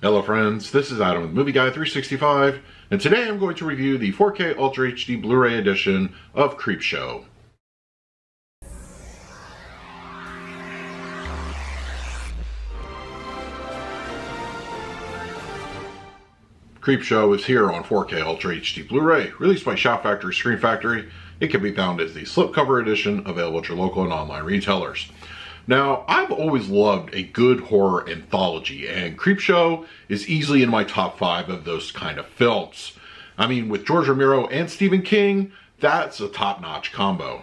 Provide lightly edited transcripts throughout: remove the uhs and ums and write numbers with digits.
Hello friends, this is Adam with Movie Guy 365, and today I'm going to review the 4K Ultra HD Blu-ray edition of Creepshow. Creepshow is here on 4K Ultra HD Blu-ray, released by Shout Factory Screen Factory. It can be found as the slipcover edition, available at your local and online retailers. Now, I've always loved a good horror anthology, and Creepshow is easily in my top 5 of those kind of films. I mean, with George Romero and Stephen King, that's a top-notch combo.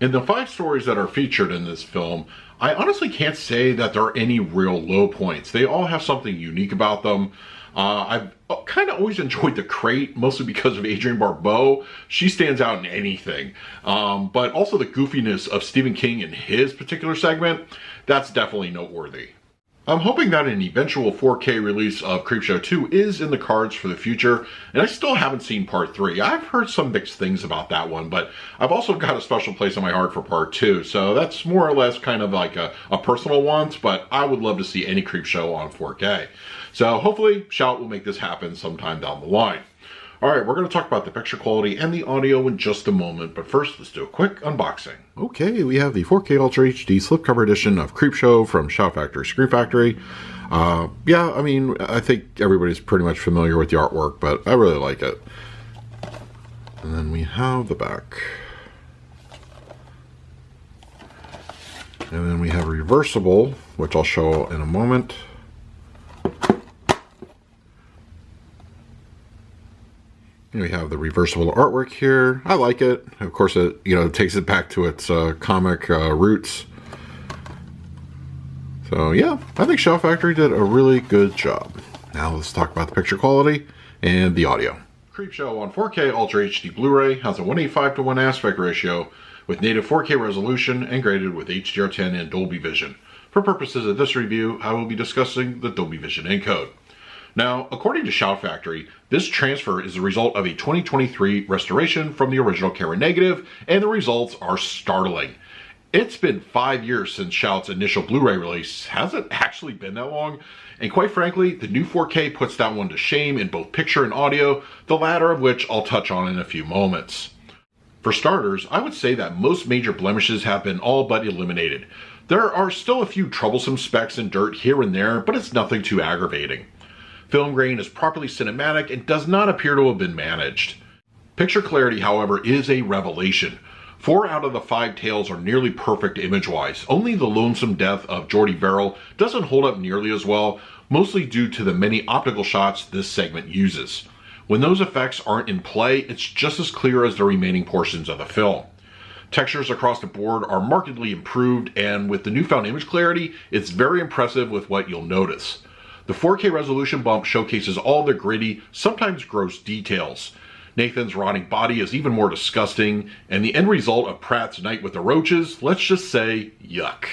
In the 5 stories that are featured in this film, I honestly can't say that there are any real low points. They all have something unique about them. I've kind of always enjoyed the Crate, mostly because of Adrienne Barbeau. She stands out in anything. But also the goofiness of Stephen King in his particular segment, that's definitely noteworthy. I'm hoping that an eventual 4K release of Creepshow 2 is in the cards for the future, and I still haven't seen Part 3. I've heard some mixed things about that one, but I've also got a special place in my heart for Part 2, so that's more or less kind of like a personal want, but I would love to see any Creepshow on 4K. So hopefully, Shout will make this happen sometime down the line. Alright, we're going to talk about the picture quality and the audio in just a moment, but first, let's do a quick unboxing. Okay, we have the 4K Ultra HD slipcover edition of Creepshow from Shout Factory Screen Factory. Yeah, I mean, I think everybody's pretty much familiar with the artwork, but I really like it. And then we have the back. And then we have reversible, which I'll show in a moment. We have the reversible artwork here. I like it. Of course, it takes it back to its comic roots. So yeah, I think Shout Factory did a really good job. Now let's talk about the picture quality and the audio. Creepshow on 4K Ultra HD Blu-ray has a 185:1 aspect ratio with native 4K resolution and graded with HDR10 and Dolby Vision. For purposes of this review, I will be discussing the Dolby Vision encode. Now, according to Shout Factory, this transfer is the result of a 2023 restoration from the original camera negative, and the results are startling. It's been 5 years since Shout's initial Blu-ray release. Hasn't actually been that long, and quite frankly, the new 4K puts that one to shame in both picture and audio, the latter of which I'll touch on in a few moments. For starters, I would say that most major blemishes have been all but eliminated. There are still a few troublesome specks and dirt here and there, but it's nothing too aggravating. Film grain is properly cinematic and does not appear to have been managed. Picture clarity, however, is a revelation. 4 out of the 5 tales are nearly perfect image-wise. Only the lonesome death of Jordy Verrill doesn't hold up nearly as well, mostly due to the many optical shots this segment uses. When those effects aren't in play, it's just as clear as the remaining portions of the film. Textures across the board are markedly improved, and with the newfound image clarity, it's very impressive with what you'll notice. The 4K resolution bump showcases all the gritty, sometimes gross details. Nathan's rotting body is even more disgusting, and the end result of Pratt's night with the roaches, let's just say, yuck.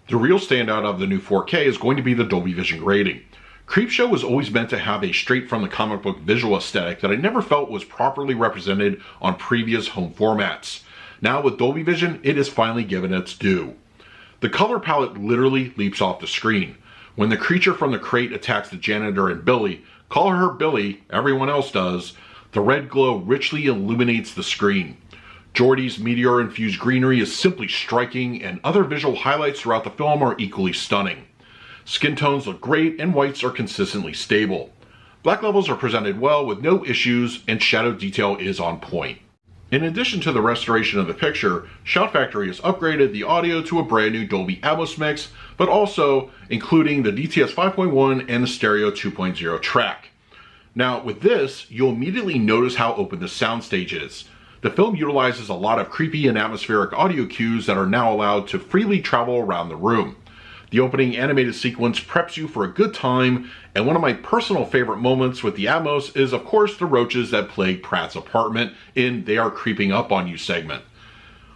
The real standout of the new 4K is going to be the Dolby Vision grading. Creepshow was always meant to have a straight from the comic book visual aesthetic that I never felt was properly represented on previous home formats. Now with Dolby Vision, it is finally given its due. The color palette literally leaps off the screen. When the creature from the crate attacks the janitor and Billy, call her Billy, everyone else does, the red glow richly illuminates the screen. Jordy's meteor-infused greenery is simply striking, and other visual highlights throughout the film are equally stunning. Skin tones look great, and whites are consistently stable. Black levels are presented well with no issues, and shadow detail is on point. In addition to the restoration of the picture, Shout Factory has upgraded the audio to a brand new Dolby Atmos mix, but also including the DTS 5.1 and the Stereo 2.0 track. Now with this, you'll immediately notice how open the soundstage is. The film utilizes a lot of creepy and atmospheric audio cues that are now allowed to freely travel around the room. The opening animated sequence preps you for a good time, and one of my personal favorite moments with the Atmos is of course the roaches that plague Pratt's apartment in They Are Creeping Up on You segment.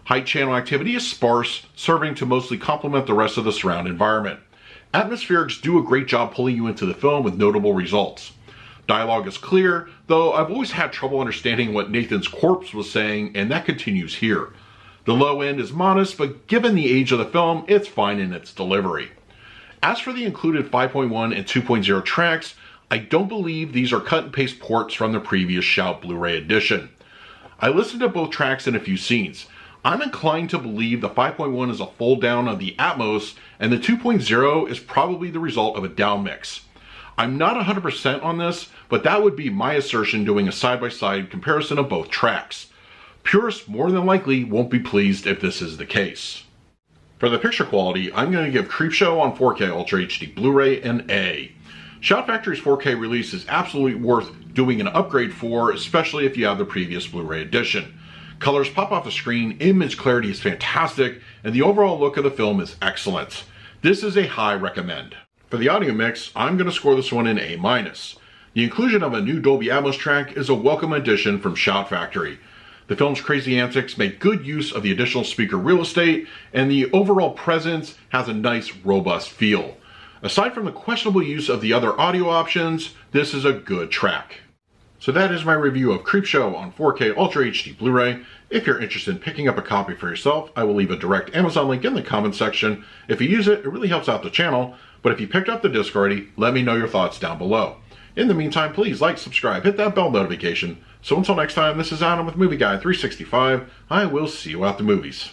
Height channel activity is sparse, serving to mostly complement the rest of the surround environment. Atmospherics do a great job pulling you into the film with notable results. Dialogue is clear, though I've always had trouble understanding what Nathan's corpse was saying, and that continues here. The low end is modest, but given the age of the film, it's fine in its delivery. As for the included 5.1 and 2.0 tracks, I don't believe these are cut and paste ports from the previous Shout Blu-ray edition. I listened to both tracks in a few scenes. I'm inclined to believe the 5.1 is a fold down of the Atmos, and the 2.0 is probably the result of a down mix. I'm not 100% on this, but that would be my assertion doing a side-by-side comparison of both tracks. Purists more than likely won't be pleased if this is the case. For the picture quality, I'm going to give Creepshow on 4K Ultra HD Blu-ray an A. Shout Factory's 4K release is absolutely worth doing an upgrade for, especially if you have the previous Blu-ray edition. Colors pop off the screen, image clarity is fantastic, and the overall look of the film is excellent. This is a high recommend. For the audio mix, I'm going to score this one an A-. The inclusion of a new Dolby Atmos track is a welcome addition from Shout Factory. The film's crazy antics make good use of the additional speaker real estate, and the overall presence has a nice, robust feel. Aside from the questionable use of the other audio options, this is a good track. So that is my review of Creepshow on 4K Ultra HD Blu-ray. If you're interested in picking up a copy for yourself, I will leave a direct Amazon link in the comment section. If you use it, it really helps out the channel. But if you picked up the disc already, let me know your thoughts down below. In the meantime, please like, subscribe, hit that bell notification. So until next time, this is Adam with Movie Guy 365. I will see you at the movies.